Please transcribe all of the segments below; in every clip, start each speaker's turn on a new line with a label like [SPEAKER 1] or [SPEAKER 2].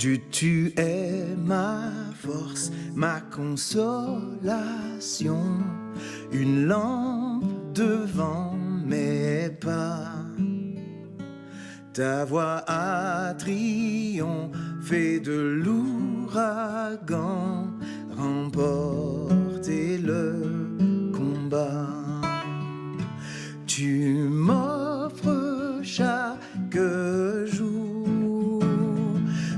[SPEAKER 1] Dieu, tu es ma force, ma consolation, une lampe devant mes pas. Ta voix a triomphé de l'ouragan, remporté le combat. Tu m'offres chaque jour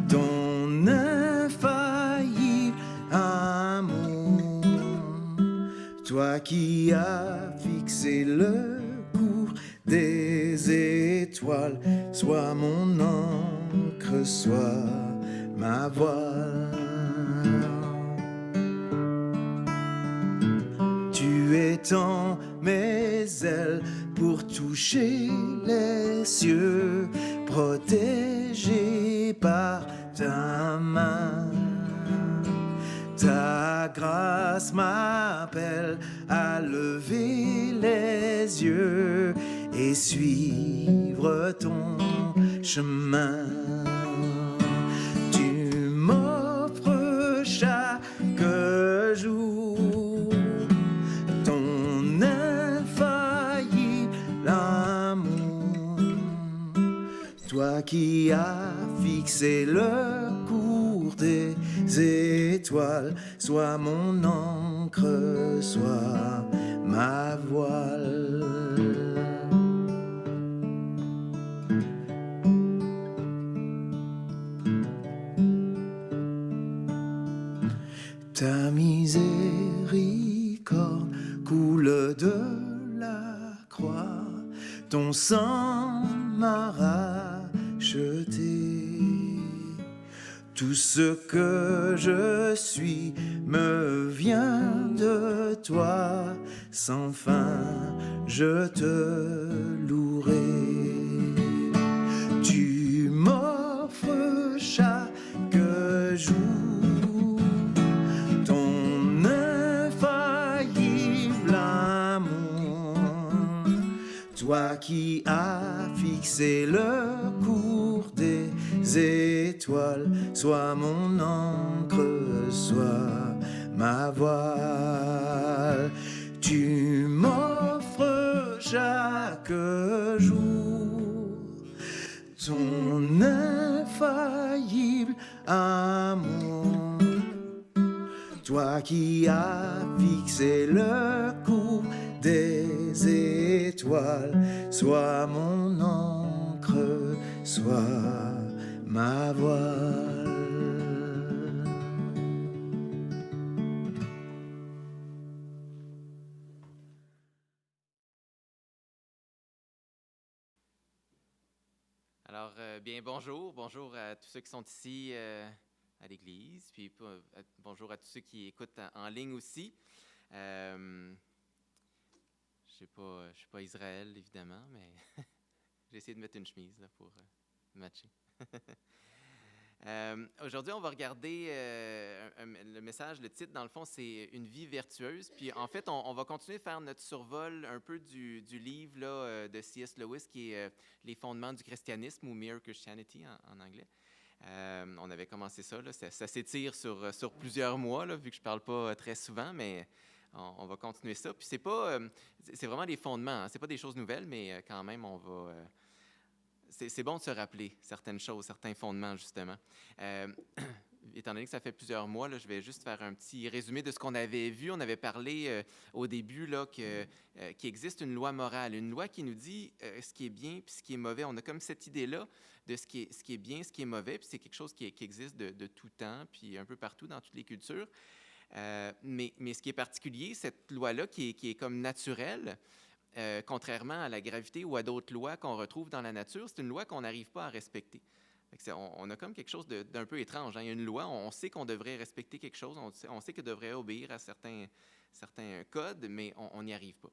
[SPEAKER 1] ton infaillible amour, toi qui as fixé le cours des étoiles, sois mon encre, sois ma voile. Tu étends mes ailes pour toucher les cieux, protégé par ta main. Ta grâce m'appelle à lever les yeux et suivre ton chemin. Tu m'offres chaque jour ton infaillible amour, toi qui as fixé le cours des étoiles, sois mon encre, sois ma voile. Ta miséricorde coule de la croix, ton sang m'a racheté. Tout ce que je suis me vient de toi, sans fin je te louerai. Tu m'offres chaque jour ton infaillible amour, toi qui as fixé le cours des étoiles, sois mon encre, sois ma voile. Tu m'offres chaque jour ton infaillible amour, toi qui as fixé le cours des étoiles, sois mon encre, sois ma voile.
[SPEAKER 2] Alors, bien bonjour à tous ceux qui sont ici à l'Église, puis bonjour à tous ceux qui écoutent en ligne aussi. Je suis pas Israël, évidemment, mais j'ai essayé de mettre une chemise là, pour matcher. Aujourd'hui, on va regarder le message, le titre, dans le fond, c'est « Une vie vertueuse ». Puis en fait, on va continuer à faire notre survol un peu du livre là, de C.S. Lewis, qui est Les fondements du christianisme » ou « Mere Christianity » en anglais. On avait commencé ça, là, ça s'étire sur plusieurs mois, là, vu que je ne parle pas très souvent, mais on va continuer ça. Puis c'est vraiment des fondements, hein, c'est pas des choses nouvelles, mais quand même, on va... C'est bon de se rappeler certaines choses, certains fondements, justement. Étant donné que ça fait plusieurs mois, là, je vais juste faire un petit résumé de ce qu'on avait vu. On avait parlé au début là, qu'il existe une loi morale, une loi qui nous dit ce qui est bien puis ce qui est mauvais. On a comme cette idée-là de ce qui est bien, ce qui est mauvais, puis c'est quelque chose qui existe de tout temps, puis un peu partout dans toutes les cultures. Mais ce qui est particulier, cette loi-là qui est comme naturelle, contrairement à la gravité ou à d'autres lois qu'on retrouve dans la nature, c'est une loi qu'on n'arrive pas à respecter. On a comme quelque chose d'un peu étrange. Hein? Il y a une loi, on sait qu'on devrait respecter quelque chose, on sait qu'on devrait obéir à certains codes, mais on n'y arrive pas.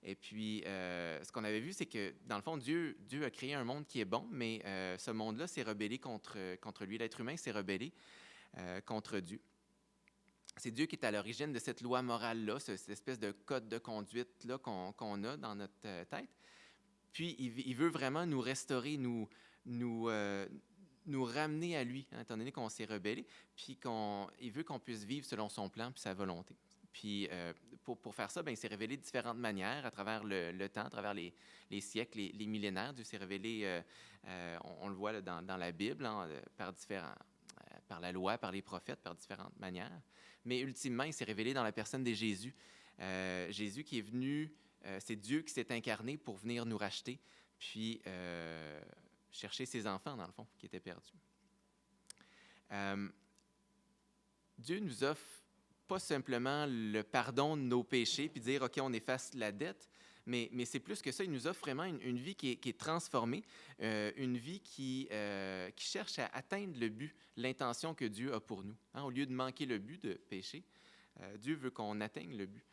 [SPEAKER 2] Et puis, ce qu'on avait vu, c'est que, dans le fond, Dieu a créé un monde qui est bon, mais ce monde-là s'est rebellé contre lui. L'être humain s'est rebellé contre Dieu. C'est Dieu qui est à l'origine de cette loi morale-là, cette espèce de code de conduite-là qu'on a dans notre tête. Puis, il veut vraiment nous restaurer, nous nous ramener à lui, hein, étant donné qu'on s'est rebellé, puis il veut qu'on puisse vivre selon son plan puis sa volonté. Puis pour faire ça, il s'est révélé de différentes manières à travers le temps, à travers les siècles, les millénaires. Dieu s'est révélé, on le voit là, dans la Bible, hein, par la loi, par les prophètes, par différentes manières. Mais ultimement, il s'est révélé dans la personne de Jésus. Jésus qui est venu, c'est Dieu qui s'est incarné pour venir nous racheter, puis chercher ses enfants, dans le fond, qui étaient perdus. Dieu nous offre pas simplement le pardon de nos péchés, puis dire, OK, on efface la dette, mais c'est plus que ça. Il nous offre vraiment une vie qui est transformée, une vie qui cherche à atteindre le but, l'intention que Dieu a pour nous. Hein, au lieu de manquer le but de pécher, Dieu veut qu'on atteigne le but.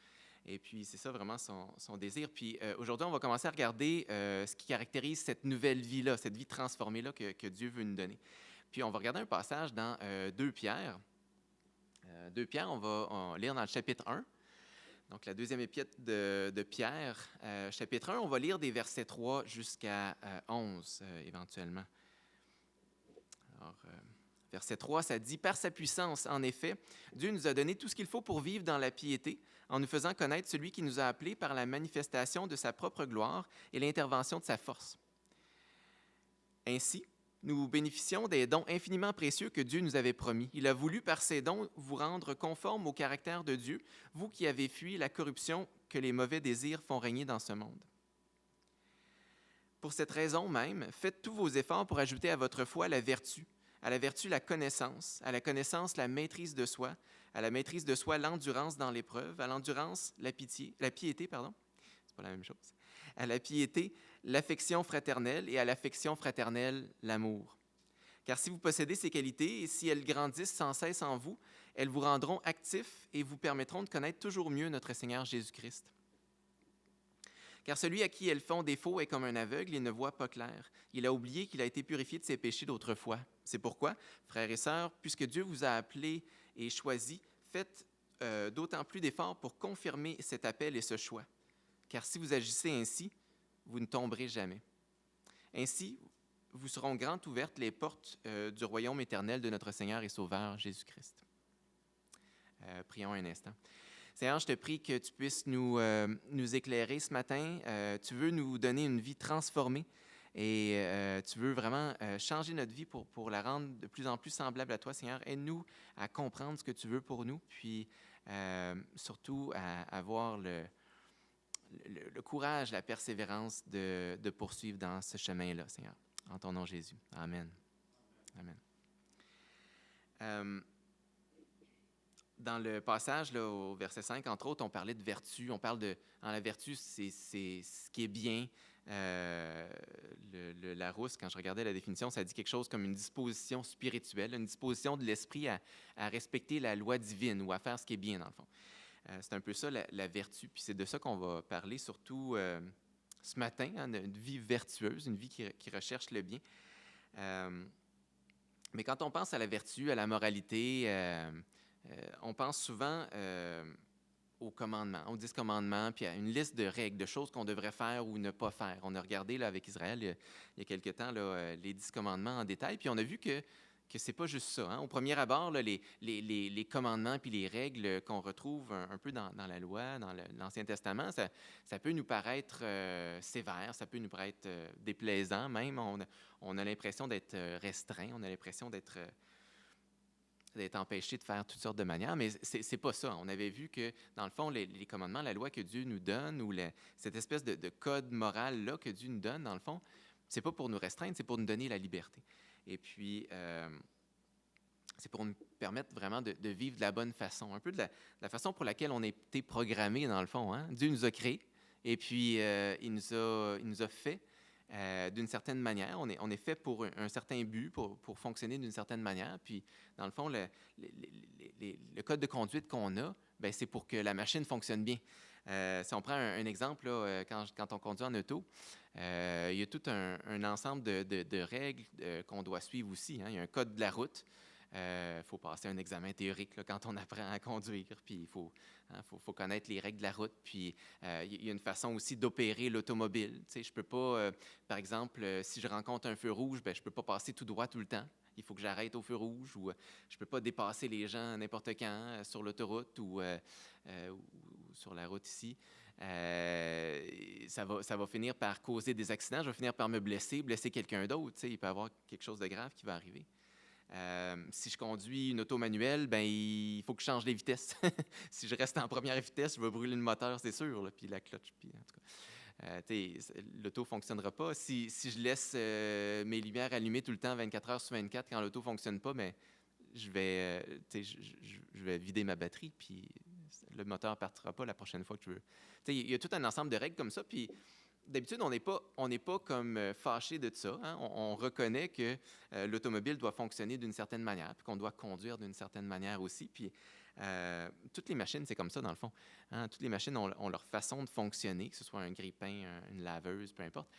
[SPEAKER 2] Et puis, c'est ça vraiment son désir. Puis aujourd'hui, on va commencer à regarder ce qui caractérise cette nouvelle vie-là, cette vie transformée-là que Dieu veut nous donner. Puis, on va regarder un passage dans 2 Pierre. 2 Pierre, on va lire dans le chapitre 1. Donc, la deuxième épître de Pierre, chapitre 1, on va lire des versets 3 jusqu'à 11, éventuellement. Alors, verset 3, ça dit « Par sa puissance, en effet, Dieu nous a donné tout ce qu'il faut pour vivre dans la piété, en nous faisant connaître celui qui nous a appelés par la manifestation de sa propre gloire et l'intervention de sa force. Ainsi, nous bénéficions des dons infiniment précieux que Dieu nous avait promis. Il a voulu, par ces dons, vous rendre conformes au caractère de Dieu, vous qui avez fui la corruption que les mauvais désirs font régner dans ce monde. Pour cette raison même, faites tous vos efforts pour ajouter à votre foi la vertu, à la vertu la connaissance, à la connaissance la maîtrise de soi, à la maîtrise de soi l'endurance dans l'épreuve, à l'endurance la piété, c'est pas la même chose, à la piété l'affection fraternelle et à l'affection fraternelle l'amour. Car si vous possédez ces qualités et si elles grandissent sans cesse en vous, elles vous rendront actifs et vous permettront de connaître toujours mieux notre Seigneur Jésus-Christ. Car celui à qui elles font défaut est comme un aveugle et ne voit pas clair. Il a oublié qu'il a été purifié de ses péchés d'autrefois. C'est pourquoi, frères et sœurs, puisque Dieu vous a appelés et choisis, faites d'autant plus d'efforts pour confirmer cet appel et ce choix. Car si vous agissez ainsi, vous ne tomberez jamais. Ainsi, vous seront grandes ouvertes les portes du royaume éternel de notre Seigneur et Sauveur Jésus-Christ. Prions un instant. Seigneur, je te prie que tu puisses nous éclairer ce matin. Tu veux nous donner une vie transformée et tu veux vraiment changer notre vie pour la rendre de plus en plus semblable à toi, Seigneur. Aide-nous à comprendre ce que tu veux pour nous, puis surtout à avoir le courage, la persévérance de poursuivre dans ce chemin-là, Seigneur. En ton nom, Jésus. Amen. Amen. Dans le passage, là, au verset 5, entre autres, on parlait de vertu. On parle de... la vertu, c'est ce qui est bien. Larousse, quand je regardais la définition, ça dit quelque chose comme une disposition spirituelle, une disposition de l'esprit à respecter la loi divine ou à faire ce qui est bien, dans le fond. C'est un peu ça, la vertu. Puis c'est de ça qu'on va parler, surtout ce matin, hein, une vie vertueuse, une vie qui recherche le bien. Mais quand on pense à la vertu, à la moralité, on pense souvent aux commandements, aux 10 commandements, puis à une liste de règles, de choses qu'on devrait faire ou ne pas faire. On a regardé là, avec Israël il y a quelque temps là, les 10 commandements en détail, puis on a vu que ce n'est pas juste ça. Hein. Au premier abord, là, les commandements puis les règles qu'on retrouve un peu dans la loi, dans l'Ancien Testament, ça peut nous paraître sévère, ça peut nous paraître déplaisant même. On a l'impression d'être restreint, on a l'impression d'être empêché de faire toutes sortes de manières, mais c'est pas ça. On avait vu que, dans le fond, les commandements, la loi que Dieu nous donne, ou cette espèce de code moral-là que Dieu nous donne, dans le fond, c'est pas pour nous restreindre, c'est pour nous donner la liberté. Et puis, c'est pour nous permettre vraiment de vivre de la bonne façon, un peu de la façon pour laquelle on a été programmé, dans le fond. Hein? Dieu nous a créés, et puis il nous a fait d'une certaine manière. On est fait pour un certain but, pour fonctionner d'une certaine manière. Puis, dans le fond, le code de conduite qu'on a, bien, c'est pour que la machine fonctionne bien. Si on prend un exemple, là, quand on conduit en auto, il y a tout un ensemble de règles qu'on doit suivre aussi. Hein. Il y a un code de la route. Faut passer un examen théorique là, quand on apprend à conduire. Puis il faut connaître les règles de la route. Puis il y a une façon aussi d'opérer l'automobile. Tu sais, je peux pas, par exemple, si je rencontre un feu rouge, ben, je peux pas passer tout droit tout le temps. il faut que j'arrête au feu rouge ou je ne peux pas dépasser les gens n'importe quand sur l'autoroute ou sur la route ici. Ça va finir par causer des accidents, je vais finir par me blesser quelqu'un d'autre. Il peut y avoir quelque chose de grave qui va arriver. Si je conduis une auto manuelle, ben il faut que je change les vitesses. Si je reste en première vitesse, je vais brûler le moteur, c'est sûr, là, puis la clutch. Puis, en tout cas, l'auto ne fonctionnera pas. Si je laisse mes lumières allumées tout le temps, 24 heures sur 24, quand l'auto ne fonctionne pas, ben, je vais vider ma batterie, puis le moteur ne partira pas la prochaine fois que je veux. Il y a tout un ensemble de règles comme ça, puis d'habitude, on n'est pas comme fâché de ça. Hein? On reconnaît que l'automobile doit fonctionner d'une certaine manière, puis qu'on doit conduire d'une certaine manière aussi. Puis toutes les machines, c'est comme ça, dans le fond. Hein? Toutes les machines ont leur façon de fonctionner, que ce soit un grille-pain, une laveuse, peu importe.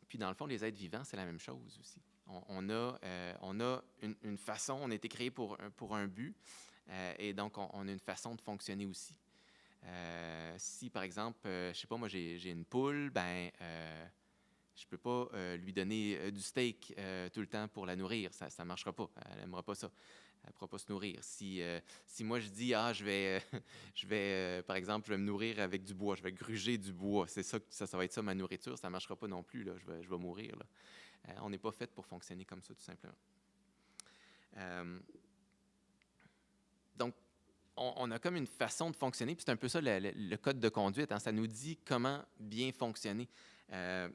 [SPEAKER 2] Puis dans le fond, les êtres vivants, c'est la même chose aussi. On a une façon, on a été créé pour un but, et donc on a une façon de fonctionner aussi. Si, par exemple, je sais pas, moi, j'ai une poule, ben, je peux pas lui donner du steak tout le temps pour la nourrir. Ça ne marchera pas. Elle n'aimera pas ça. Elle ne pourra pas se nourrir. Si moi, je dis, par exemple, je vais me nourrir avec du bois, je vais gruger du bois, c'est ça, ça va être ça ma nourriture, ça ne marchera pas non plus. Là. Je vais mourir. Là. On n'est pas fait pour fonctionner comme ça, tout simplement. Donc, on a comme une façon de fonctionner, puis c'est un peu ça le code de conduite. Hein, ça nous dit comment bien fonctionner.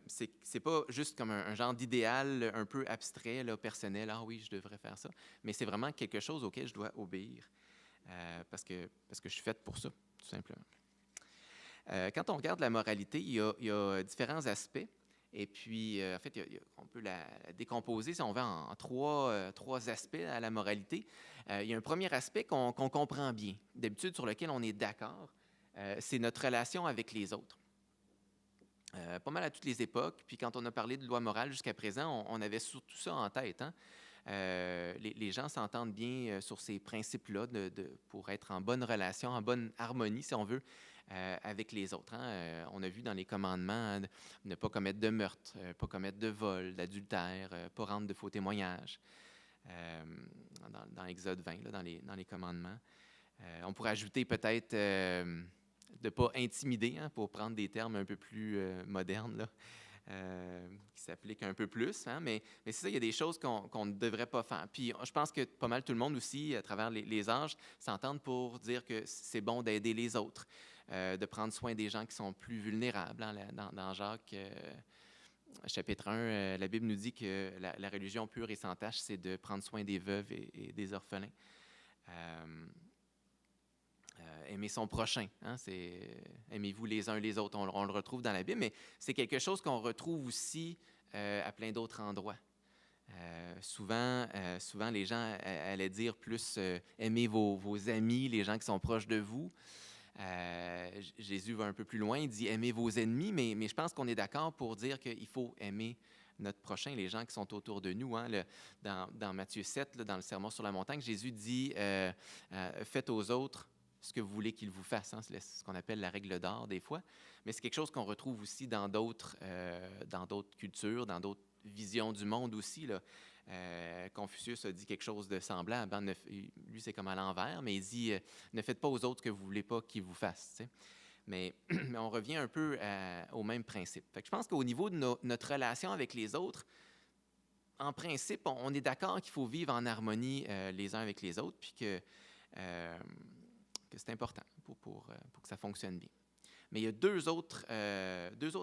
[SPEAKER 2] C'est pas juste comme un genre d'idéal un peu abstrait, là, personnel. Ah oui, je devrais faire ça. Mais c'est vraiment quelque chose auquel je dois obéir parce que je suis faite pour ça, tout simplement. Quand on regarde la moralité, il y a différents aspects. Et puis, en fait, on peut la décomposer, si on veut, en trois aspects à la moralité. Il y a un premier aspect qu'on comprend bien, d'habitude sur lequel on est d'accord, c'est notre relation avec les autres. Pas mal à toutes les époques, puis quand on a parlé de loi morale jusqu'à présent, on avait surtout ça en tête. Hein? Les gens s'entendent bien sur ces principes-là pour être en bonne relation, en bonne harmonie, si on veut, avec les autres. Hein? On a vu dans les commandements ne pas commettre de meurtre, pas commettre de vol, d'adultère, pas rendre de faux témoignages. Dans Exode 20, là, dans les commandements. On pourrait ajouter peut-être de ne pas intimider, hein, pour prendre des termes un peu plus modernes, là, qui s'appliquent un peu plus. Hein, mais c'est ça, il y a des choses qu'on ne devrait pas faire. Puis je pense que pas mal tout le monde aussi, à travers les âges, s'entendent pour dire que c'est bon d'aider les autres, de prendre soin des gens qui sont plus vulnérables. Hein, dans Jacques, chapitre 1, la Bible nous dit que la religion pure et sans tache, c'est de prendre soin des veuves et des orphelins. Aimer son prochain, hein, c'est aimez-vous les uns les autres. On le retrouve dans la Bible, mais c'est quelque chose qu'on retrouve aussi à plein d'autres endroits. Souvent, les gens allaient dire plus aimez vos amis, les gens qui sont proches de vous. Jésus va un peu plus loin, il dit aimez vos ennemis, mais je pense qu'on est d'accord pour dire qu'il faut aimer notre prochain, les gens qui sont autour de nous. Hein, dans Matthieu 7, là, dans le Sermon sur la montagne, Jésus dit faites aux autres ce que vous voulez qu'ils vous fassent. Hein, c'est ce qu'on appelle la règle d'or des fois, mais c'est quelque chose qu'on retrouve aussi dans d'autres cultures, dans d'autres visions du monde aussi. Là. Confucius a dit quelque chose de semblable. Hein, lui, c'est comme à l'envers, mais il dit ne faites pas aux autres ce que vous ne voulez pas qu'ils vous fassent. Tu sais. Mais on revient un peu au même principe. Fait que je pense qu'au niveau de notre relation avec les autres, en principe, on est d'accord qu'il faut vivre en harmonie les uns avec les autres, puis que c'est important pour que ça fonctionne bien. Mais il y a deux autres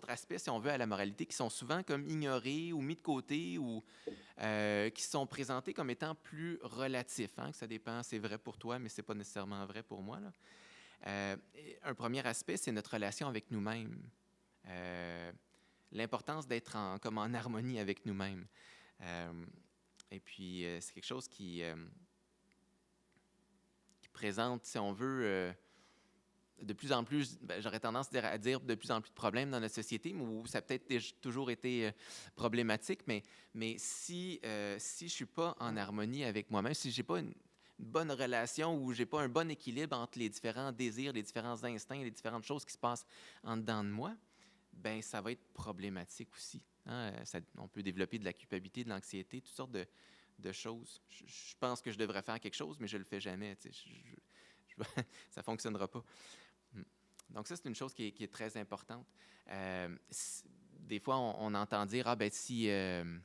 [SPEAKER 2] aspects, si on veut, à la moralité qui sont souvent comme ignorés ou mis de côté ou qui sont présentés comme étant plus relatifs. Hein, que ça dépend, c'est vrai pour toi, mais ce n'est pas nécessairement vrai pour moi. Là. Un premier aspect, c'est notre relation avec nous-mêmes. L'importance d'être comme en harmonie avec nous-mêmes. Et puis, c'est quelque chose qui présente, si on veut, de plus en plus, j'aurais tendance à dire de plus en plus de problèmes dans notre société, où ça a peut-être toujours été problématique, mais si je ne suis pas en harmonie avec moi-même, si je n'ai pas une bonne relation ou je n'ai pas un bon équilibre entre les différents désirs, les différents instincts, les différentes choses qui se passent en dedans de moi, ben ça va être problématique aussi. Hein? On peut développer de la culpabilité, de l'anxiété, toutes sortes de choses. Je pense que je devrais faire quelque chose, mais je ne le fais jamais. Ça ne fonctionnera pas. Donc ça, c'est une chose qui est très importante. Des fois, on entend dire, ben si je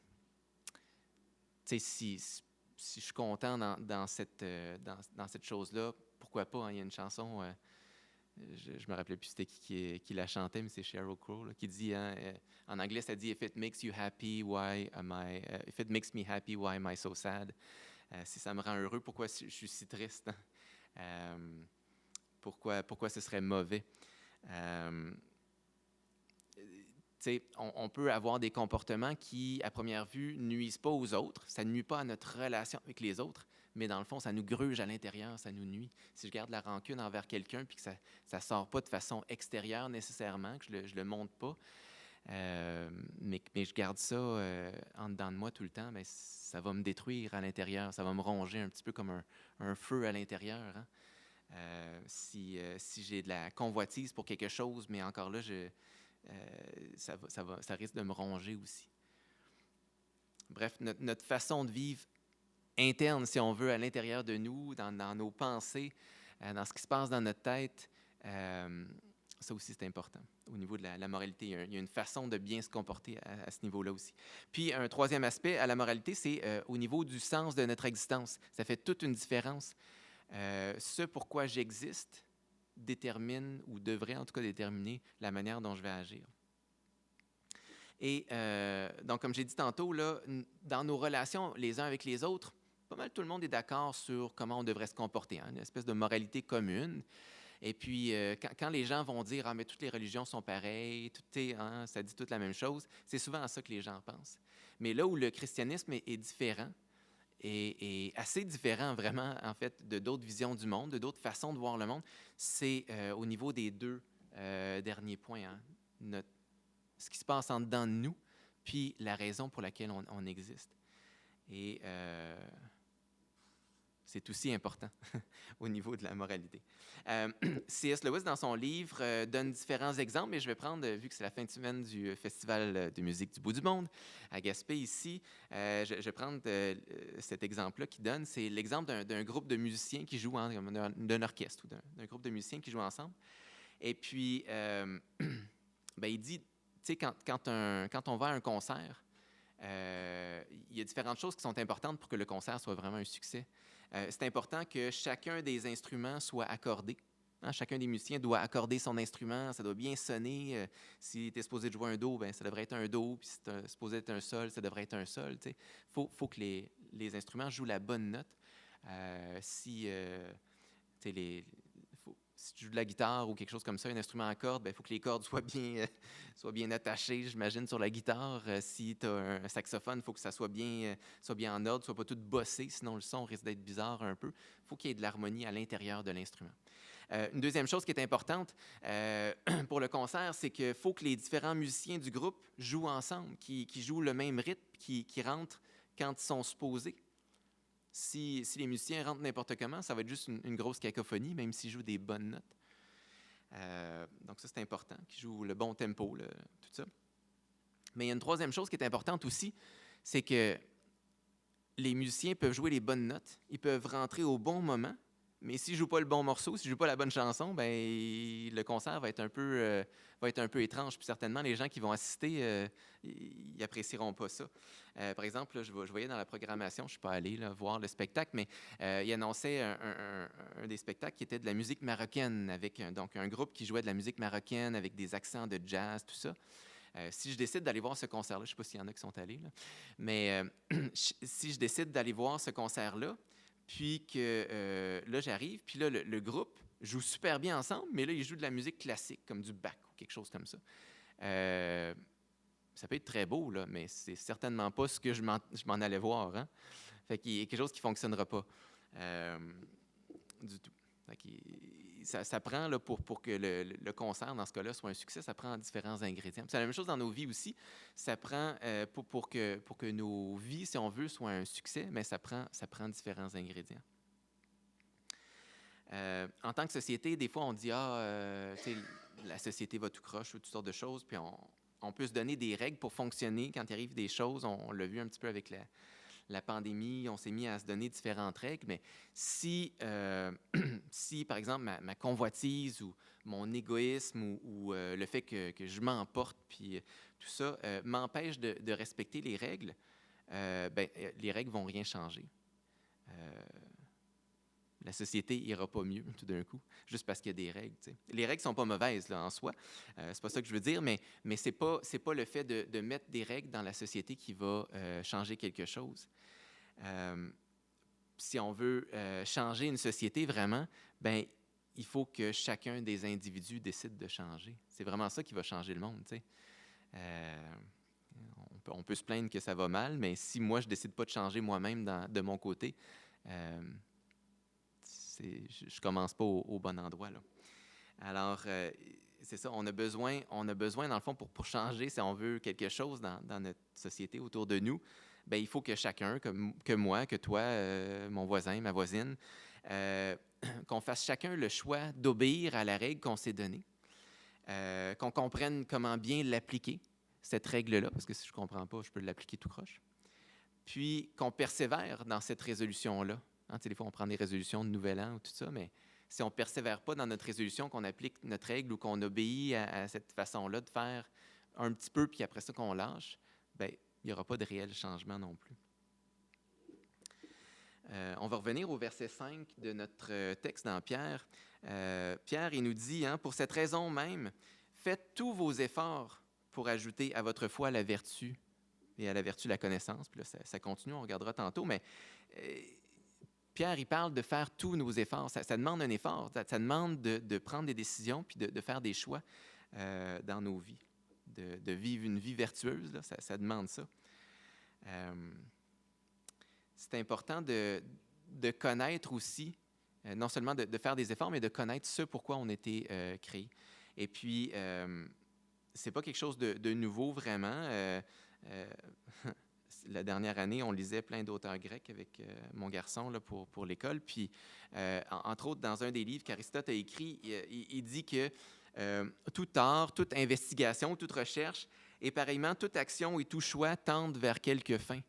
[SPEAKER 2] suis content dans cette chose-là, pourquoi pas? Hein? Il y a une chanson, je ne me rappelais plus c'était qui la chantait, mais c'est Sheryl Crow là, qui dit, hein, en anglais, ça dit « If it makes you happy, if it makes me happy, why am I so sad? » Si ça me rend heureux, pourquoi je suis si triste? Hein? Pourquoi ce serait mauvais? On peut avoir des comportements qui, à première vue, nuisent pas aux autres. Ça ne nuit pas à notre relation avec les autres, mais dans le fond, ça nous gruge à l'intérieur, ça nous nuit. Si je garde la rancune envers quelqu'un puis que ça ne sort pas de façon extérieure nécessairement, que je le montre pas, mais je garde ça en dedans de moi tout le temps, bien, ça va me détruire à l'intérieur, ça va me ronger un petit peu comme un feu à l'intérieur. Hein? Si j'ai de la convoitise pour quelque chose, mais encore là, ça risque de me ronger aussi. Bref, notre façon de vivre interne, si on veut, à l'intérieur de nous, dans nos pensées, dans ce qui se passe dans notre tête, ça aussi, c'est important. Au niveau de la moralité, il y a une façon de bien se comporter à ce niveau-là aussi. Puis, un troisième aspect à la moralité, c'est au niveau du sens de notre existence. Ça fait toute une différence. Ce pourquoi j'existe détermine, ou devrait en tout cas déterminer, la manière dont je vais agir. Et donc, comme j'ai dit tantôt, là, dans nos relations les uns avec les autres, pas mal tout le monde est d'accord sur comment on devrait se comporter, hein, une espèce de moralité commune. Et puis, quand les gens vont dire « Ah, mais toutes les religions sont pareilles, ça dit toute la même chose », c'est souvent à ça que les gens pensent. Mais là où le christianisme est différent, et assez différent vraiment, en fait, de d'autres visions du monde, de d'autres façons de voir le monde, c'est au niveau des deux derniers points. Hein, ce qui se passe en dedans de nous, puis la raison pour laquelle on existe. Et c'est aussi important au niveau de la moralité. C.S. Lewis, dans son livre, donne différents exemples, mais je vais prendre, vu que c'est la fin de semaine du Festival de musique du bout du monde, à Gaspé, ici, je vais prendre cet exemple-là qu'il donne. C'est l'exemple d'un groupe de musiciens qui jouent, d'un orchestre ou d'un groupe de musiciens qui jouent ensemble. Et puis, il dit, tu sais, quand on va à un concert, il y a différentes choses qui sont importantes pour que le concert soit vraiment un succès. C'est important que chacun des instruments soit accordé. Hein, chacun des musiciens doit accorder son instrument, ça doit bien sonner. Si tu es supposé de jouer un do, ben, ça devrait être un do, puis si tu es supposé être un sol, ça devrait être un sol. Il faut que les instruments jouent la bonne note. Si tu joues de la guitare ou quelque chose comme ça, un instrument à cordes, il faut que les cordes soient bien attachées, j'imagine, sur la guitare. Si tu as un saxophone, il faut que ça soit bien en ordre, soit pas tout bossé, sinon le son risque d'être bizarre un peu. Il faut qu'il y ait de l'harmonie à l'intérieur de l'instrument. Une deuxième chose qui est importante pour le concert, c'est qu'il faut que les différents musiciens du groupe jouent ensemble, qui jouent le même rythme, qui rentrent quand ils sont supposés. Si les musiciens rentrent n'importe comment, ça va être juste une grosse cacophonie, même s'ils jouent des bonnes notes. Donc ça, c'est important, qu'ils jouent le bon tempo, tout ça. Mais il y a une troisième chose qui est importante aussi, c'est que les musiciens peuvent jouer les bonnes notes, ils peuvent rentrer au bon moment, mais s'ils ne jouent pas le bon morceau, s'ils ne jouent pas la bonne chanson, ben, le concert va être un peu étrange. Puis certainement, les gens qui vont assister, ils n'apprécieront pas ça. Par exemple, là, je voyais dans la programmation, je ne suis pas allé voir le spectacle, mais il annonçait un des spectacles qui était de la musique marocaine, avec donc un groupe qui jouait de la musique marocaine avec des accents de jazz, tout ça. Si je décide d'aller voir ce concert-là, je ne sais pas s'il y en a qui sont allés, là, mais si je décide d'aller voir ce concert-là, puis que là, j'arrive, puis là, le groupe joue super bien ensemble, mais là, ils jouent de la musique classique, comme du Bach ou quelque chose comme ça. Ça peut être très beau, là, mais c'est certainement pas ce que je m'en allais voir. Hein? Fait qu'il y a quelque chose qui ne fonctionnera pas du tout. Ça prend, là, pour que le concert, dans ce cas-là, soit un succès, ça prend différents ingrédients. C'est la même chose dans nos vies aussi. Ça prend, pour que nos vies, si on veut, soient un succès, mais ça prend différents ingrédients. En tant que société, des fois, on dit « la société va tout croche ou toutes sortes de choses, puis on peut se donner des règles pour fonctionner quand il arrive des choses. On l'a vu un petit peu avec la pandémie, on s'est mis à se donner différentes règles, mais si, si par exemple, ma convoitise ou mon égoïsme ou le fait que je m'emporte, puis tout ça, m'empêche de respecter les règles, les règles vont rien changer. La société ira pas mieux tout d'un coup, juste parce qu'il y a des règles. T'sais. Les règles sont pas mauvaises là, en soi, c'est pas ça que je veux dire, mais c'est pas le fait de mettre des règles dans la société qui va changer quelque chose. Si on veut changer une société vraiment, ben il faut que chacun des individus décide de changer. C'est vraiment ça qui va changer le monde. T'sais. On peut se plaindre que ça va mal, mais si moi je décide pas de changer moi-même de mon côté, je commence pas au bon endroit, là. Alors, c'est ça, on a besoin, dans le fond, pour changer, si on veut quelque chose dans notre société autour de nous, bien, il faut que chacun, que moi, que toi, mon voisin, ma voisine, qu'on fasse chacun le choix d'obéir à la règle qu'on s'est donnée, qu'on comprenne comment bien l'appliquer, cette règle-là, parce que si je ne comprends pas, je peux l'appliquer tout croche. Puis qu'on persévère dans cette résolution-là. Hein, des fois, on prend des résolutions de Nouvel An ou tout ça, mais si on ne persévère pas dans notre résolution, qu'on applique notre règle ou qu'on obéit à cette façon-là de faire un petit peu, puis après ça qu'on lâche, bien, il n'y aura pas de réel changement non plus. On va revenir au verset 5 de notre texte dans Pierre. Pierre, il nous dit, hein, « Pour cette raison même, faites tous vos efforts pour ajouter à votre foi la vertu, et à la vertu la connaissance. » Puis là, ça continue, on regardera tantôt, mais Pierre, il parle de faire tous nos efforts. Ça demande un effort, ça demande de prendre des décisions puis de faire des choix dans nos vies, de vivre une vie vertueuse, là, ça demande ça. C'est important de connaître aussi, non seulement de faire des efforts, mais de connaître ce pourquoi on a été créé. Et puis, c'est pas quelque chose de nouveau vraiment. La dernière année, on lisait plein d'auteurs grecs avec mon garçon là, pour l'école. Puis, entre autres, dans un des livres qu'Aristote a écrit, il dit que tout art, toute investigation, toute recherche, et pareillement, toute action et tout choix tendent vers quelque fin.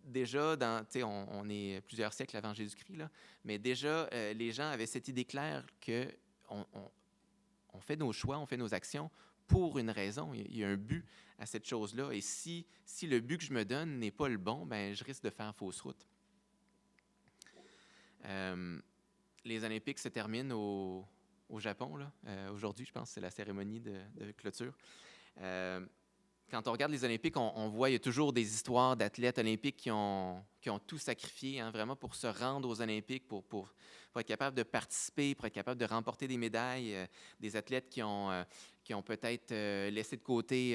[SPEAKER 2] Déjà, on est plusieurs siècles avant Jésus-Christ, là, mais déjà, les gens avaient cette idée claire qu'on fait nos choix, on fait nos actions pour une raison. Il y a un but à cette chose-là. Et si le but que je me donne n'est pas le bon, ben je risque de faire fausse route. Les Olympiques se terminent au Japon. Là. Aujourd'hui, je pense que c'est la cérémonie de clôture. Quand on regarde les Olympiques, on voit qu'il y a toujours des histoires d'athlètes olympiques qui ont tout sacrifié, hein, vraiment pour se rendre aux Olympiques, pour être capable de participer, pour être capable de remporter des médailles. Des athlètes qui ont peut-être laissé de côté,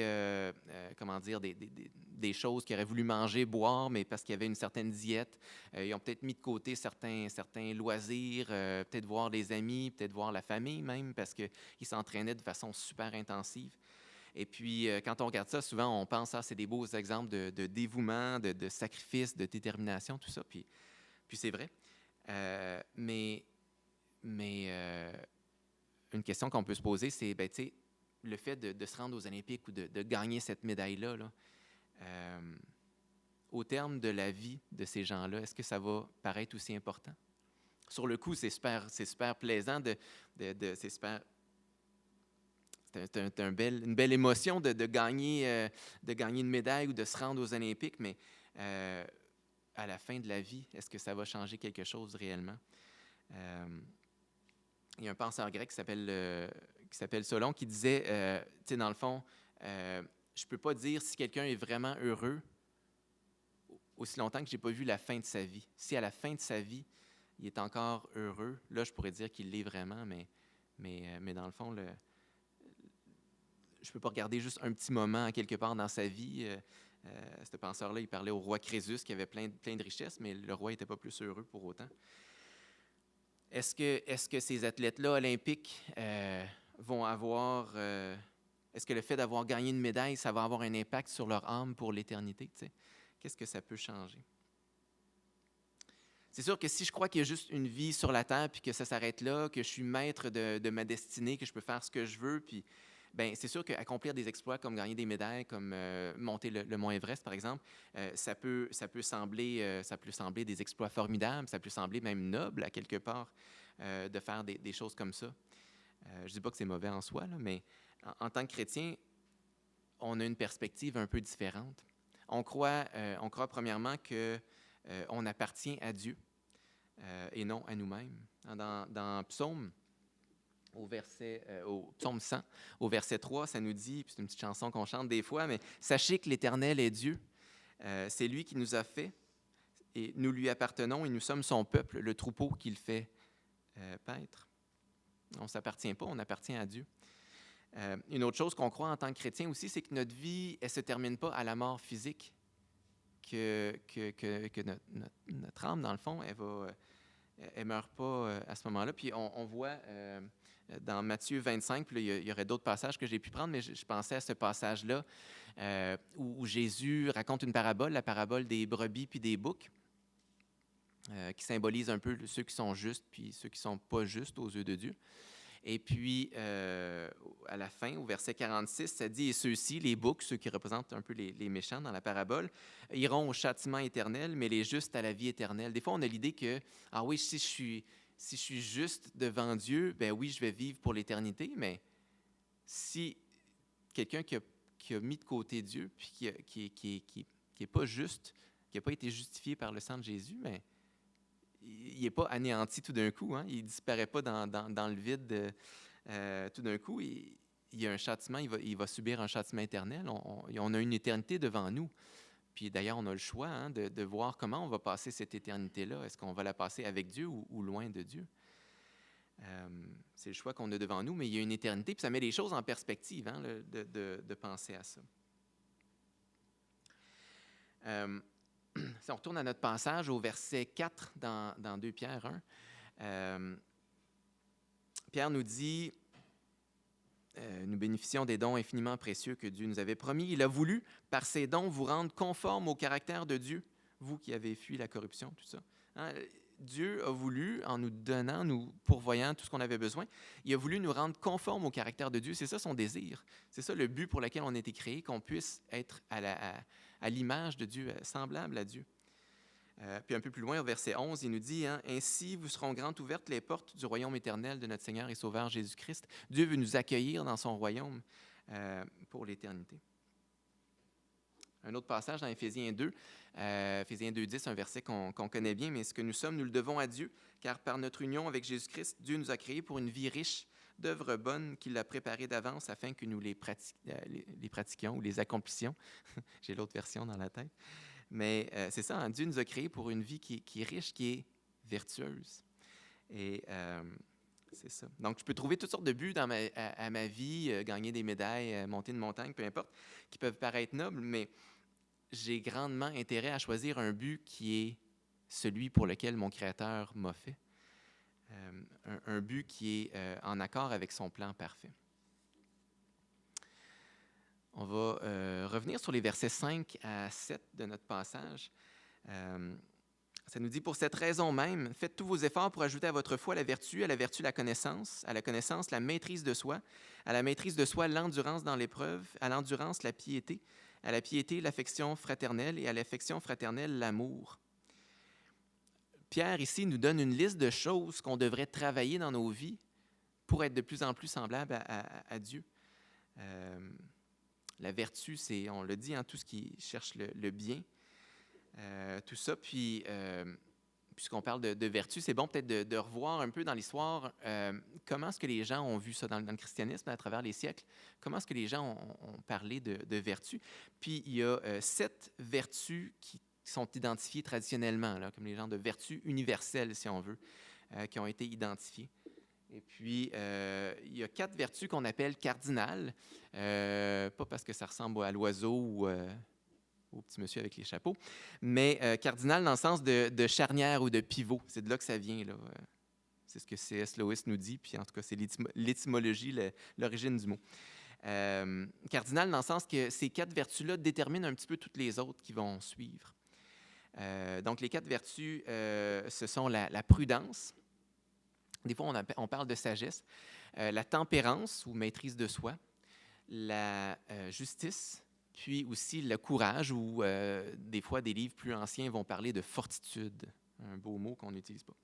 [SPEAKER 2] des choses qu'ils auraient voulu manger, boire, mais parce qu'il y avait une certaine diète. Ils ont peut-être mis de côté certains loisirs, peut-être voir les amis, peut-être voir la famille même, parce qu'ils s'entraînaient de façon super intensive. Et puis, quand on regarde ça, souvent, on pense que c'est des beaux exemples de dévouement, de sacrifice, de détermination, tout ça. Puis c'est vrai. Mais une question qu'on peut se poser, c'est, le fait de se rendre aux Olympiques ou de gagner cette médaille-là, là, au terme de la vie de ces gens-là, est-ce que ça va paraître aussi important? Sur le coup, c'est super plaisant, c'est super... C'est une belle émotion de gagner une médaille ou de se rendre aux Olympiques, mais à la fin de la vie, est-ce que ça va changer quelque chose réellement? Il y a un penseur grec qui s'appelle Solon qui disait, dans le fond, je ne peux pas dire si quelqu'un est vraiment heureux aussi longtemps que je n'ai pas vu la fin de sa vie. Si à la fin de sa vie, il est encore heureux, là, je pourrais dire qu'il l'est vraiment, mais dans le fond, je ne peux pas regarder juste un petit moment quelque part dans sa vie. Ce penseur-là, il parlait au roi Crésus qui avait plein de richesses, mais le roi n'était pas plus heureux pour autant. Est-ce que ces athlètes-là olympiques vont avoir... est-ce que le fait d'avoir gagné une médaille, ça va avoir un impact sur leur âme pour l'éternité? T'sais? Qu'est-ce que ça peut changer? C'est sûr que si je crois qu'il y a juste une vie sur la terre, puis que ça s'arrête là, que je suis maître de ma destinée, que je peux faire ce que je veux, puis ben c'est sûr qu'accomplir des exploits comme gagner des médailles, comme monter le mont Everest, par exemple, ça peut sembler des exploits formidables, ça peut sembler même noble à quelque part de faire des choses comme ça. Je ne dis pas que c'est mauvais en soi, là, mais en tant que chrétien, on a une perspective un peu différente. On croit premièrement qu'on appartient à Dieu et non à nous-mêmes. Dans Psaume, au Psaume 100, au verset 3, ça nous dit, puis c'est une petite chanson qu'on chante des fois, mais « Sachez que l'Éternel est Dieu. C'est lui qui nous a fait et nous lui appartenons et nous sommes son peuple, le troupeau qu'il fait paître. » On ne s'appartient pas, on appartient à Dieu. Une autre chose qu'on croit en tant que chrétien aussi, c'est que notre vie, elle ne se termine pas à la mort physique, que notre âme, dans le fond, elle ne meurt pas à ce moment-là. Puis on voit dans Matthieu 25, puis là, il y aurait d'autres passages que j'ai pu prendre, mais je pensais à ce passage-là où Jésus raconte une parabole, la parabole des brebis puis des boucs, qui symbolise un peu ceux qui sont justes puis ceux qui ne sont pas justes aux yeux de Dieu. Et puis, à la fin, au verset 46, ça dit « Et ceux-ci, les boucs, ceux qui représentent un peu les méchants dans la parabole, iront au châtiment éternel, mais les justes à la vie éternelle. » Des fois, on a l'idée que, ah oui, si je suis juste devant Dieu, ben oui, je vais vivre pour l'éternité, mais si quelqu'un qui a mis de côté Dieu, puis qui n'est pas juste, qui n'a pas été justifié par le sang de Jésus, mais il n'est pas anéanti tout d'un coup, hein? Il ne disparaît pas dans le vide tout d'un coup. Il y a un châtiment, il va subir un châtiment éternel. On a une éternité devant nous. Puis d'ailleurs, on a le choix de voir comment on va passer cette éternité-là. Est-ce qu'on va la passer avec Dieu ou loin de Dieu? C'est le choix qu'on a devant nous, mais il y a une éternité, puis ça met les choses en perspective de penser à ça. Si on retourne à notre passage au verset 4 dans 2 Pierre 1, Pierre nous dit nous bénéficions des dons infiniment précieux que Dieu nous avait promis. Il a voulu, par ces dons, vous rendre conformes au caractère de Dieu, vous qui avez fui la corruption, tout ça. Hein? Dieu a voulu, en nous donnant, nous pourvoyant tout ce qu'on avait besoin, il a voulu nous rendre conformes au caractère de Dieu. C'est ça son désir. C'est ça le but pour lequel on a été créé, qu'on puisse être à l'image de Dieu, semblable à Dieu. Puis un peu plus loin, au verset 11, il nous dit « Ainsi vous seront grandes ouvertes les portes du royaume éternel de notre Seigneur et Sauveur Jésus-Christ. » Dieu veut nous accueillir dans son royaume pour l'éternité. Un autre passage dans Éphésiens 2, Éphésiens 2,10, un verset qu'on connaît bien, mais ce que nous sommes, nous le devons à Dieu, car par notre union avec Jésus-Christ, Dieu nous a créés pour une vie riche d'œuvres bonnes qu'il a préparées d'avance afin que nous les pratiquions ou les accomplissions. J'ai l'autre version dans la tête. Mais c'est ça, hein, Dieu nous a créés pour une vie qui est riche, qui est vertueuse. Et c'est ça. Donc, je peux trouver toutes sortes de buts à ma vie, gagner des médailles, monter une montagne, peu importe, qui peuvent paraître nobles, mais j'ai grandement intérêt à choisir un but qui est celui pour lequel mon Créateur m'a fait. Un but qui est en accord avec son plan parfait. On va revenir sur les versets 5 à 7 de notre passage. Ça nous dit « Pour cette raison même, faites tous vos efforts pour ajouter à votre foi la vertu, à la vertu la connaissance, à la connaissance la maîtrise de soi, à la maîtrise de soi l'endurance dans l'épreuve, à l'endurance la piété, à la piété l'affection fraternelle et à l'affection fraternelle l'amour. » Pierre ici nous donne une liste de choses qu'on devrait travailler dans nos vies pour être de plus en plus semblables à Dieu. La vertu, c'est, on le dit, tout ce qui cherche le bien, tout ça. Puis, puisqu'on parle de vertu, c'est bon peut-être de revoir un peu dans l'histoire comment est-ce que les gens ont vu ça dans le christianisme à travers les siècles. Comment est-ce que les gens ont parlé de vertu. Puis, il y a 7 vertus qui sont identifiées traditionnellement, là, comme les genres de vertus universelles, si on veut, qui ont été identifiées. Et puis, il y a 4 vertus qu'on appelle cardinales, pas parce que ça ressemble à l'oiseau ou au petit monsieur avec les chapeaux, mais cardinales dans le sens de charnière ou de pivot. C'est de là que ça vient, là. C'est ce que C.S. Lewis nous dit, puis en tout cas, c'est l'étymologie, l'origine du mot. Cardinal dans le sens que ces 4 vertus-là déterminent un petit peu toutes les autres qui vont suivre. Donc, les 4 vertus, ce sont la prudence. Des fois, on parle de sagesse. La tempérance ou maîtrise de soi. La justice. Puis aussi le courage, ou des fois, des livres plus anciens vont parler de fortitude. Un beau mot qu'on n'utilise pas.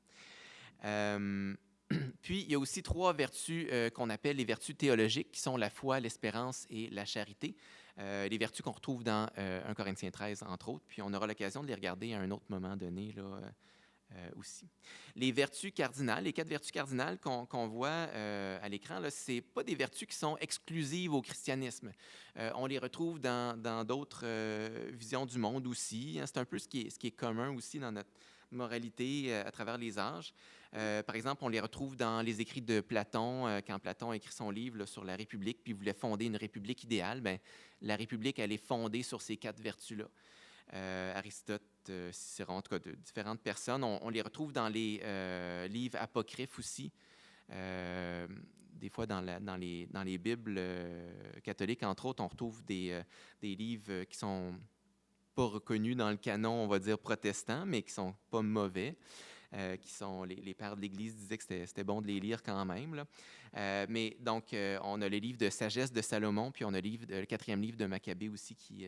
[SPEAKER 2] Puis, il y a aussi 3 vertus qu'on appelle les vertus théologiques, qui sont la foi, l'espérance et la charité. Les vertus qu'on retrouve dans 1 Corinthiens 13, entre autres. Puis, on aura l'occasion de les regarder à un autre moment donné là, aussi. Les vertus cardinales, les 4 vertus cardinales qu'on voit à l'écran, ce n'est pas des vertus qui sont exclusives au christianisme. On les retrouve dans d'autres visions du monde aussi. Hein. C'est un peu ce qui est commun aussi dans notre moralité à travers les âges. Par exemple, on les retrouve dans les écrits de Platon, quand Platon a écrit son livre là, sur la République, puis il voulait fonder une république idéale. Bien, la République, elle est fondée sur ces 4 vertus-là. Aristote, Cicéron, en tout cas de différentes personnes. On les retrouve dans les livres apocryphes aussi. Des fois, dans les Bibles catholiques, entre autres, on retrouve des livres qui sont pas reconnus dans le canon, on va dire, protestant, mais qui sont pas mauvais. Qui sont les pères de l'Église disaient que c'était bon de les lire quand même. Là. Mais donc, on a le livre de sagesse de Salomon, puis on a le 4e livre de Maccabée aussi qui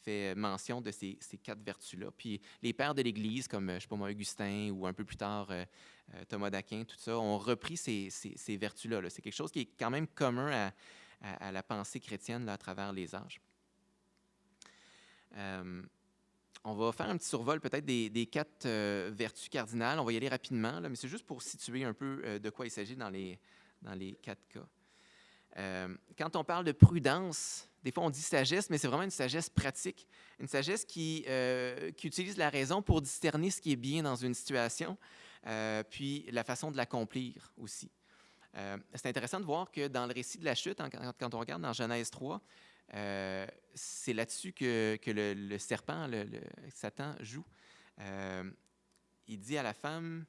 [SPEAKER 2] fait mention de ces 4 vertus-là. Puis les pères de l'Église, comme, je ne sais pas moi, Augustin ou un peu plus tard Thomas d'Aquin, tout ça, ont repris ces vertus-là. Là. C'est quelque chose qui est quand même commun à la pensée chrétienne là, à travers les âges. On va faire un petit survol peut-être des 4 vertus cardinales. On va y aller rapidement, là, mais c'est juste pour situer un peu de quoi il s'agit dans les 4 cas. Quand on parle de prudence, des fois on dit sagesse, mais c'est vraiment une sagesse pratique, une sagesse qui utilise la raison pour discerner ce qui est bien dans une situation, puis la façon de l'accomplir aussi. C'est intéressant de voir que dans le récit de la chute, quand on regarde dans Genèse 3, c'est là-dessus que le serpent, Satan, joue. Il dit à la femme,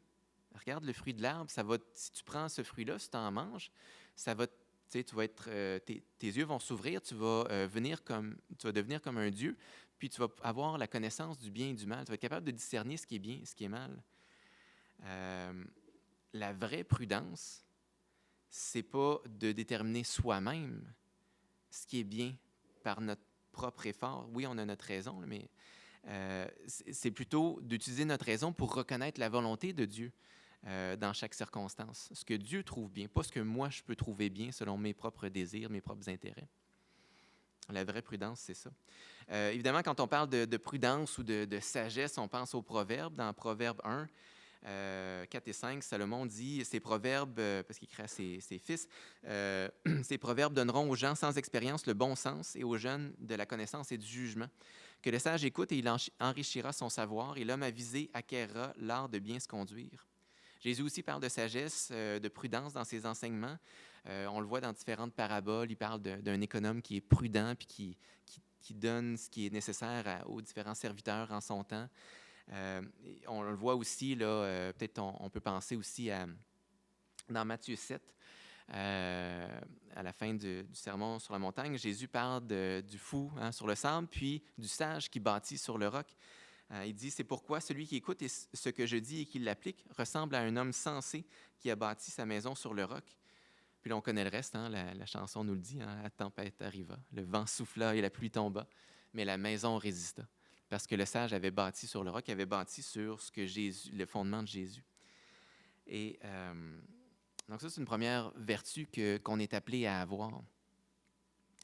[SPEAKER 2] regarde le fruit de l'arbre, si tu prends ce fruit-là, si tu en manges, ça va, tu vas être, tes yeux vont s'ouvrir, tu vas devenir comme un Dieu, puis tu vas avoir la connaissance du bien et du mal. Tu vas être capable de discerner ce qui est bien et ce qui est mal. La vraie prudence, c'est pas de déterminer soi-même ce qui est bien par notre propre effort. Oui, on a notre raison, mais c'est plutôt d'utiliser notre raison pour reconnaître la volonté de Dieu dans chaque circonstance. Ce que Dieu trouve bien, pas ce que moi je peux trouver bien selon mes propres désirs, mes propres intérêts. La vraie prudence, c'est ça. Évidemment, quand on parle de prudence ou de sagesse, on pense aux proverbes. Dans Proverbe 1, 4 et 5, Salomon dit, ces proverbes, parce qu'il écrit à ses fils, ces proverbes donneront aux gens sans expérience le bon sens et aux jeunes de la connaissance et du jugement. Que le sage écoute et il enrichira son savoir et l'homme avisé acquérera l'art de bien se conduire. Jésus aussi parle de sagesse, de prudence dans ses enseignements. On le voit dans différentes paraboles. Il parle d'un économe qui est prudent puis qui donne ce qui est nécessaire aux différents serviteurs en son temps. On le voit aussi, là, peut-être on peut penser aussi dans Matthieu 7, à la fin du sermon sur la montagne, Jésus parle du fou sur le sable, puis du sage qui bâtit sur le roc. Il dit, c'est pourquoi celui qui écoute ce que je dis et qui l'applique ressemble à un homme sensé qui a bâti sa maison sur le roc. Puis là, on connaît le reste, la chanson nous le dit, la tempête arriva, le vent souffla et la pluie tomba, mais la maison résista. Parce que le sage avait bâti sur le roc, avait bâti sur le fondement de Jésus. Et donc ça, c'est une première vertu qu'on est appelé à avoir.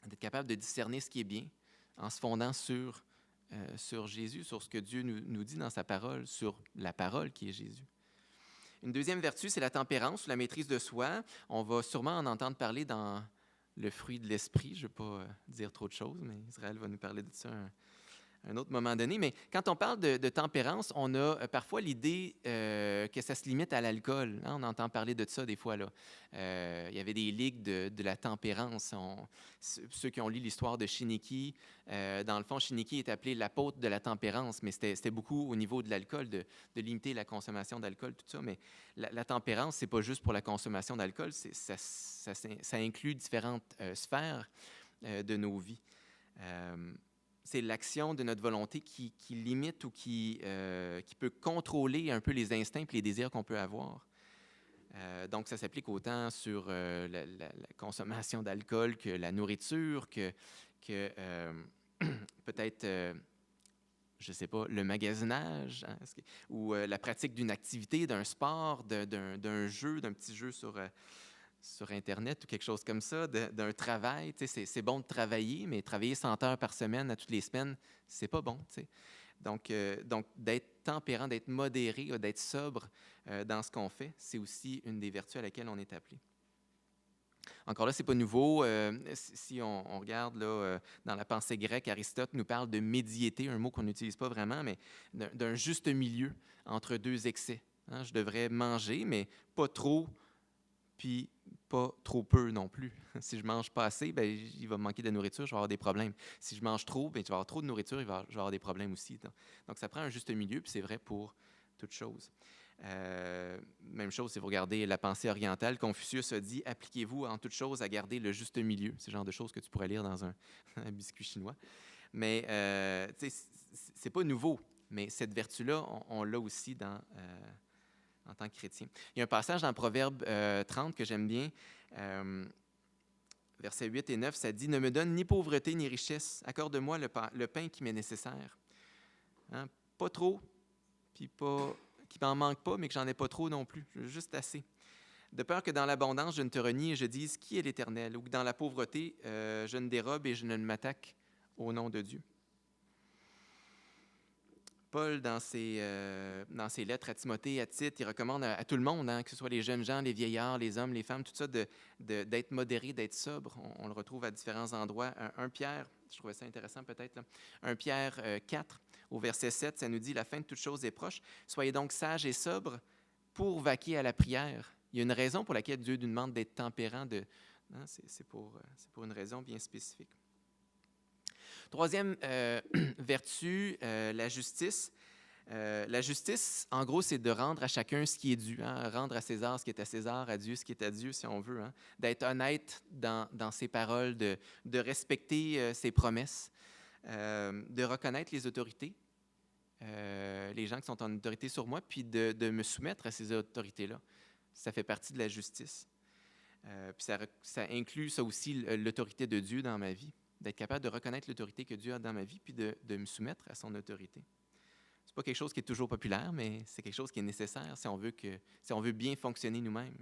[SPEAKER 2] D'être capable de discerner ce qui est bien en se fondant sur Jésus, sur ce que Dieu nous dit dans sa parole, sur la parole qui est Jésus. Une deuxième vertu, c'est la tempérance ou la maîtrise de soi. On va sûrement en entendre parler dans le fruit de l'esprit. Je ne vais pas dire trop de choses, mais Israël va nous parler de ça un autre moment donné. Mais quand on parle de tempérance, on a parfois l'idée que ça se limite à l'alcool. On entend parler de ça des fois. Là. Il y avait des ligues de la tempérance. Ceux qui ont lu l'histoire de Shiniki, dans le fond, Shiniki est appelé l'apôtre de la tempérance, mais c'était beaucoup au niveau de l'alcool, de limiter la consommation d'alcool, tout ça. Mais la tempérance, ce n'est pas juste pour la consommation d'alcool, ça inclut différentes sphères de nos vies. c'est l'action de notre volonté qui limite ou qui peut contrôler un peu les instincts et les désirs qu'on peut avoir. Donc, ça s'applique autant sur la consommation d'alcool que la nourriture, que peut-être, je ne sais pas, le magasinage, hein, ou la pratique d'une activité, d'un sport, d'un jeu, d'un petit jeu sur Internet ou quelque chose comme ça, d'un travail. C'est bon de travailler, mais travailler 100 heures par semaine à toutes les semaines, c'est pas bon. T'sais. Donc, d'être tempérant, d'être modéré, d'être sobre dans ce qu'on fait, c'est aussi une des vertus à laquelle on est appelé. Encore là, ce n'est pas nouveau. Si on regarde là, dans la pensée grecque, Aristote nous parle de médiété, un mot qu'on n'utilise pas vraiment, mais d'un juste milieu entre deux excès. Hein, je devrais manger, mais pas trop, puis pas trop peu non plus. Si je mange pas assez, bien, il va me manquer de nourriture, je vais avoir des problèmes. Si je mange trop, bien, je vais avoir trop de nourriture, je vais avoir des problèmes aussi. Donc, ça prend un juste milieu, puis c'est vrai pour toute chose. Même chose si vous regardez la pensée orientale, Confucius a dit « Appliquez-vous en toute chose à garder le juste milieu ». C'est le genre de choses que tu pourrais lire dans un biscuit chinois. Mais c'est pas nouveau, mais cette vertu-là, on l'a aussi en tant que chrétien. Il y a un passage dans Proverbe 30 que j'aime bien, versets 8 et 9, ça dit « Ne me donne ni pauvreté ni richesse, accorde-moi le pain qui m'est nécessaire. Hein? Pas trop, puis pas... qui m'en manque pas, mais que j'en ai pas trop non plus, juste assez. De peur que dans l'abondance, je ne te renie et je dise qui est l'Éternel, ou que dans la pauvreté, je ne dérobe et je ne m'attaque au nom de Dieu. » Paul, dans ses lettres à Timothée et à Tite, il recommande à tout le monde, hein, que ce soit les jeunes gens, les vieillards, les hommes, les femmes, tout ça, d'être modéré, d'être sobre. On le retrouve à différents endroits. 1 Pierre, je trouvais ça intéressant peut-être, là. 1 Pierre 4, au verset 7, ça nous dit « La fin de toute chose est proche. Soyez donc sages et sobres pour vaquer à la prière. » Il y a une raison pour laquelle Dieu nous demande d'être tempérant. Hein, c'est pour une raison bien spécifique. Troisième vertu, la justice. La justice, en gros, c'est de rendre à chacun ce qui est dû. Hein? Rendre à César ce qui est à César, à Dieu ce qui est à Dieu, si on veut. Hein? D'être honnête dans ses paroles, de respecter ses promesses, de reconnaître les autorités, les gens qui sont en autorité sur moi, puis de me soumettre à ces autorités-là. Ça fait partie de la justice. Puis ça inclut ça aussi l'autorité de Dieu dans ma vie, d'être capable de reconnaître l'autorité que Dieu a dans ma vie, puis de me soumettre à son autorité. Ce n'est pas quelque chose qui est toujours populaire, mais c'est quelque chose qui est nécessaire si on veut bien fonctionner nous-mêmes.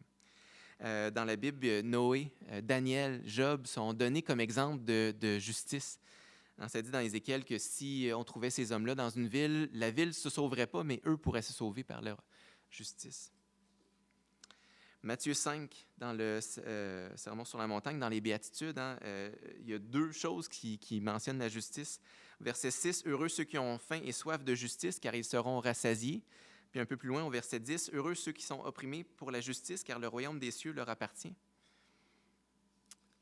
[SPEAKER 2] Dans la Bible, Noé, Daniel, Job sont donnés comme exemple de justice. Hein, ça dit dans Ézéchiel que si on trouvait ces hommes-là dans une ville, la ville ne se sauverait pas, mais eux pourraient se sauver par leur justice. Matthieu 5, dans le Sermon sur la montagne, dans les Béatitudes, hein, il y a 2 choses qui mentionnent la justice. Verset 6, « Heureux ceux qui ont faim et soif de justice, car ils seront rassasiés. » Puis un peu plus loin, au verset 10, « Heureux ceux qui sont opprimés pour la justice, car le royaume des cieux leur appartient. »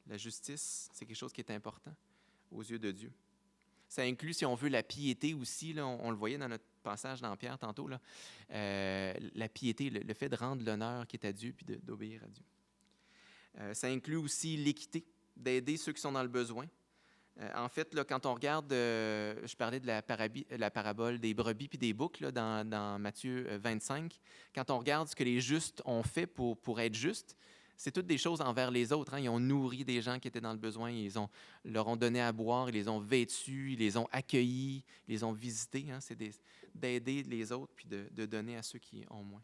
[SPEAKER 2] La justice, c'est quelque chose qui est important aux yeux de Dieu. Ça inclut, si on veut, la piété aussi. Là, on le voyait dans notre passage dans Pierre tantôt. Là, la piété, le fait de rendre l'honneur qui est à Dieu puis d'obéir à Dieu. Ça inclut aussi l'équité, d'aider ceux qui sont dans le besoin. En fait, là, quand on regarde, je parlais de la parabole des brebis puis des boucs là, dans Matthieu 25. Quand on regarde ce que les justes ont fait pour être justes, c'est toutes des choses envers les autres. Hein. Ils ont nourri des gens qui étaient dans le besoin, leur ont donné à boire, ils les ont vêtus, ils les ont accueillis, ils les ont visités. Hein. C'est d'aider les autres puis de donner à ceux qui ont moins.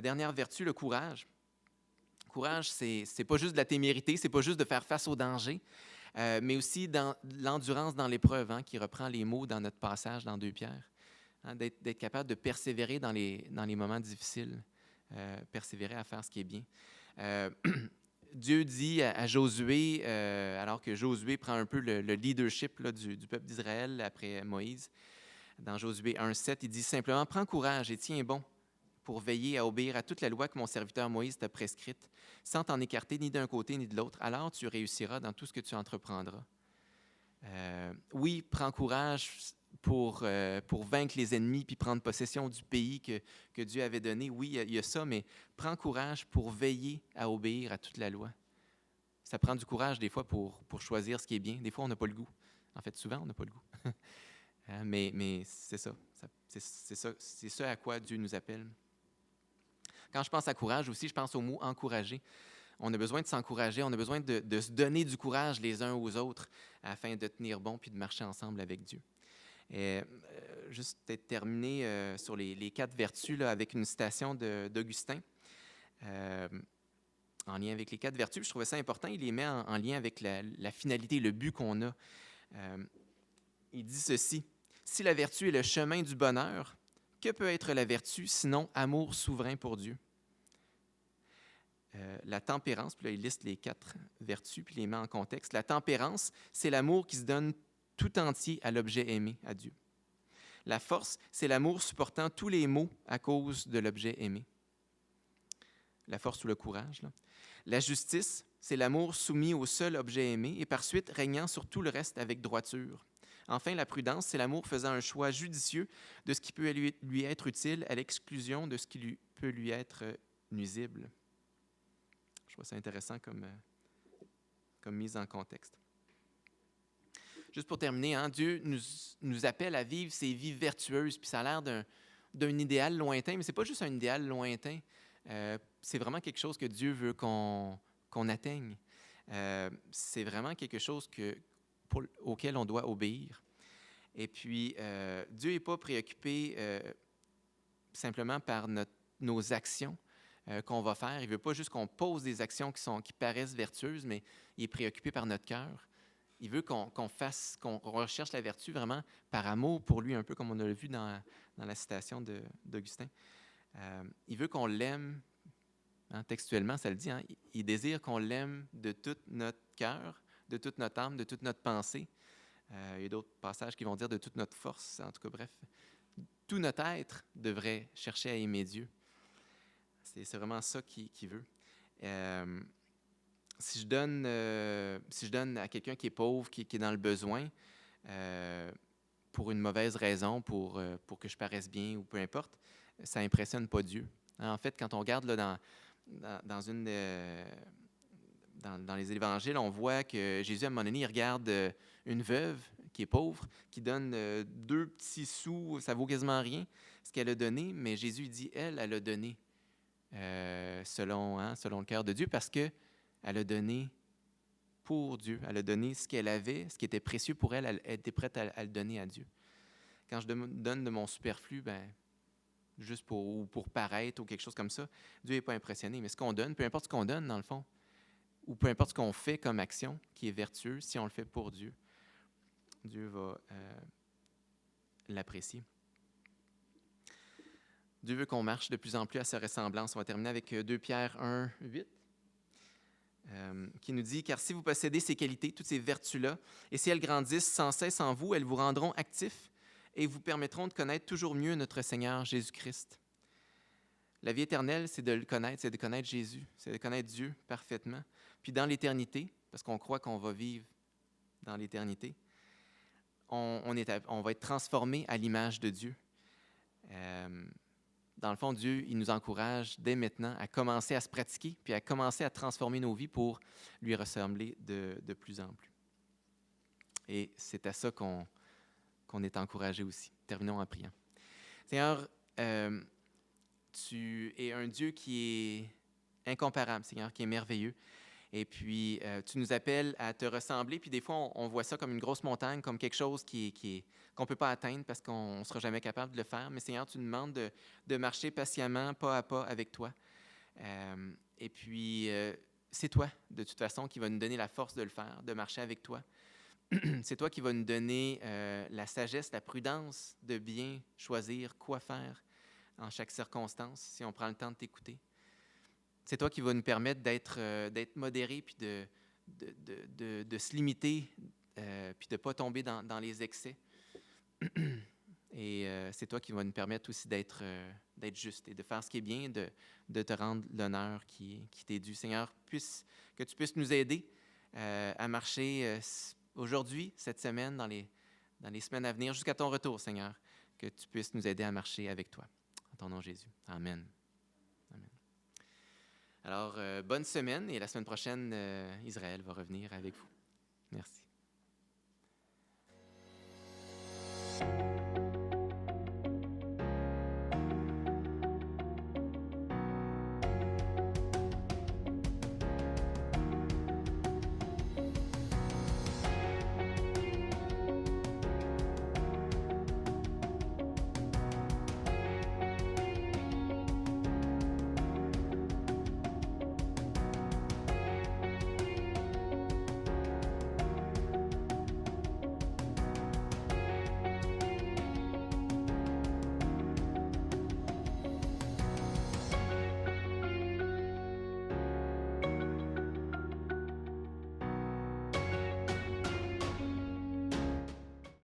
[SPEAKER 2] Dernière vertu, le courage. Le courage, c'est pas juste de la témérité, c'est pas juste de faire face au danger, mais aussi dans l'endurance dans l'épreuve, hein, qui reprend les mots dans notre passage dans 2 Pierre. Hein, d'être capable de persévérer dans les moments difficiles. Persévérer à faire ce qui est bien. Dieu dit à Josué, alors que Josué prend un peu le leadership là, du peuple d'Israël après Moïse, dans Josué 1,7, il dit simplement « Prends courage et tiens bon pour veiller à obéir à toute la loi que mon serviteur Moïse t'a prescrite, sans t'en écarter ni d'un côté ni de l'autre. Alors tu réussiras dans tout ce que tu entreprendras. » Oui, prends courage pour vaincre les ennemis puis prendre possession du pays que Dieu avait donné. Oui, il y a ça, mais prends courage pour veiller à obéir à toute la loi. Ça prend du courage des fois pour choisir ce qui est bien. Des fois, on n'a pas le goût. En fait, souvent, on n'a pas le goût. Mais c'est ça. C'est ça à quoi Dieu nous appelle. Quand je pense à courage aussi, je pense au mot « encourager ». On a besoin de s'encourager, on a besoin de se donner du courage les uns aux autres afin de tenir bon puis de marcher ensemble avec Dieu. Et, juste peut-être terminer sur les 4 vertus là, avec une citation d'Augustin. En lien avec les 4 vertus, je trouvais ça important. Il les met en lien avec la finalité, le but qu'on a. Il dit ceci: « Si la vertu est le chemin du bonheur, que peut être la vertu sinon amour souverain pour Dieu? » La tempérance, puis là, il liste les 4 vertus, puis les met en contexte. La tempérance, c'est l'amour qui se donne tout entier à l'objet aimé, à Dieu. La force, c'est l'amour supportant tous les maux à cause de l'objet aimé. La force ou le courage, là. La justice, c'est l'amour soumis au seul objet aimé et par suite régnant sur tout le reste avec droiture. Enfin, la prudence, c'est l'amour faisant un choix judicieux de ce qui peut lui être utile à l'exclusion de ce qui peut lui être nuisible. Je trouve ça intéressant comme mise en contexte. Juste pour terminer, hein, Dieu nous appelle à vivre ces vies vertueuses, puis ça a l'air d'un idéal lointain, mais ce n'est pas juste un idéal lointain, c'est vraiment quelque chose que Dieu veut qu'on atteigne. C'est vraiment quelque chose auquel on doit obéir. Et puis, Dieu n'est pas préoccupé simplement par nos actions qu'on va faire. Il ne veut pas juste qu'on pose des actions qui paraissent vertueuses, mais il est préoccupé par notre cœur. Il veut qu'on recherche la vertu vraiment par amour pour lui, un peu comme on a vu dans la citation d'Augustin. Il veut qu'on l'aime, hein, textuellement, ça le dit, hein, il désire qu'on l'aime de tout notre cœur, de toute notre âme, de toute notre pensée. Il y a d'autres passages qui vont dire de toute notre force, en tout cas, bref. Tout notre être devrait chercher à aimer Dieu. C'est vraiment ça qu'il veut. Si je donne à quelqu'un qui est pauvre, qui est dans le besoin, pour une mauvaise raison, pour que je paraisse bien ou peu importe, ça n'impressionne pas Dieu. En fait, quand on regarde là, dans les évangiles, on voit que Jésus, à un moment donné, il regarde une veuve qui est pauvre, qui donne 2 petits sous, ça vaut quasiment rien, ce qu'elle a donné, mais Jésus dit, elle a donné selon le cœur de Dieu, parce qu'elle a donné pour Dieu. Elle a donné ce qu'elle avait, ce qui était précieux pour elle, elle était prête à le donner à Dieu. Quand je donne de mon superflu, juste pour paraître ou quelque chose comme ça, Dieu n'est pas impressionné. Mais ce qu'on donne, peu importe ce qu'on donne dans le fond, ou peu importe ce qu'on fait comme action qui est vertueux, si on le fait pour Dieu, Dieu va l'apprécier. Dieu veut qu'on marche de plus en plus à sa ressemblance. On va terminer avec 2 Pierre 1, 8, qui nous dit « Car si vous possédez ces qualités, toutes ces vertus-là, et si elles grandissent sans cesse en vous, elles vous rendront actifs et vous permettront de connaître toujours mieux notre Seigneur Jésus-Christ. » La vie éternelle, c'est de le connaître, c'est de connaître Jésus, c'est de connaître Dieu parfaitement. Puis dans l'éternité, parce qu'on croit qu'on va vivre dans l'éternité, on va être transformé à l'image de Dieu. Dans le fond, Dieu, il nous encourage dès maintenant à commencer à se pratiquer, puis à commencer à transformer nos vies pour lui ressembler de plus en plus. Et c'est à ça qu'on est encouragé aussi. Terminons en priant. Seigneur, tu es un Dieu qui est incomparable, Seigneur, qui est merveilleux. Et puis, tu nous appelles à te ressembler. Puis des fois, on voit ça comme une grosse montagne, comme quelque chose qu'on ne peut pas atteindre parce qu'on ne sera jamais capable de le faire. Mais Seigneur, tu nous demandes de marcher patiemment, pas à pas avec toi. Et puis, c'est toi, de toute façon, qui va nous donner la force de le faire, de marcher avec toi. C'est toi qui va nous donner la sagesse, la prudence de bien choisir quoi faire en chaque circonstance, si on prend le temps de t'écouter. C'est toi qui va nous permettre d'être modérés, puis de se limiter, puis de ne pas tomber dans les excès. Et c'est toi qui va nous permettre aussi d'être juste et de faire ce qui est bien, de te rendre l'honneur qui t'est dû. Seigneur, que tu puisses nous aider à marcher aujourd'hui, cette semaine, dans les semaines à venir, jusqu'à ton retour, Seigneur, que tu puisses nous aider à marcher avec toi. En ton nom, Jésus. Amen. Amen. Alors, bonne semaine, et la semaine prochaine, Israël va revenir avec vous. Merci. prochaine.